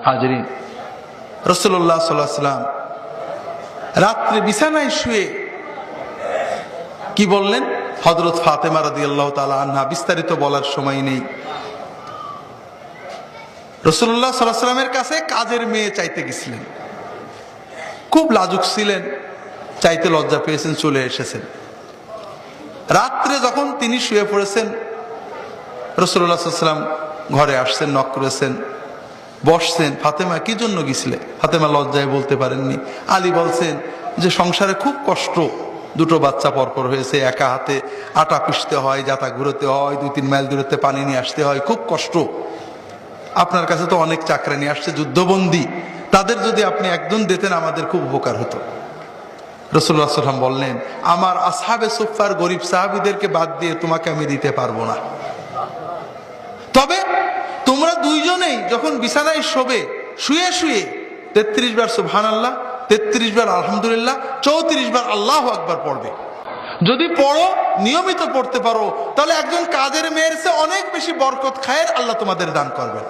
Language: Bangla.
হাজরিন, রাসূলুল্লাহ সাল্লাল্লাহু আলাইহি ওয়াসাল্লাম রাত্রে বিছানায় শুয়ে কি বললেন? হযরত ফাতেমা রাদিয়াল্লাহু তাআলা আনহা, বিস্তারিত বলার সময় নেই। রাসূলুল্লাহ সাল্লাল্লাহু আলাইহি ওয়াসাল্লামের কাছে কাজের মেয়ে চাইতে গেছিলেন, খুব লাজুক ছিলেন, চাইতে লজ্জা পেয়েছেন, চলে এসেছেন। রাত্রে যখন তিনি শুয়ে পড়েছেন, রাসূলুল্লাহ সাল্লাল্লাহু আলাইহি ওয়াসাল্লাম ঘরে আসছেন, নক করেছেন, বসছেন। ফাতেমা, কি জন্য গেছিলে? ফাতেমা লজ্জায় বলতে পারেননি। আলী বলছেন যে সংসারে খুব কষ্ট, দুটো বাচ্চা পরপর হয়েছে, একা হাতে আটা পিষতে হয়, যাতা ঘুরোতে হয়, 2-3 মাইল দূরত্বে পানি নিয়ে আসতে হয়, খুব কষ্ট। আপনার কাছে তো অনেক চাকরা নিয়ে আসছে, যুদ্ধবন্দী, তাদের যদি আপনি একজন দিতেন আমাদের খুব উপকার হতো। রাসূলুল্লাহ সাল্লাল্লাহু আলাইহি ওয়াসাল্লাম বললেন, আমার আসহাবে সুফফার গরিব সাহাবীদেরকে বাদ দিয়ে তোমাকে আমি দিতে পারবো না। তবে তোমরা দুইজনেই যখন বিছানায় শোবে, শুয়ে শুয়ে 33 বার সুবহানাল্লাহ, 33 বার আলহামদুলিল্লাহ, 34 বার আল্লাহু আকবার পড়বে। যদি পড়ো, নিয়মিত পড়তে পারো, তাহলে একজন কাজের মেয়ের চেয়ে অনেক বেশি বরকত খায়ের আল্লাহ তোমাদের দান করবেন।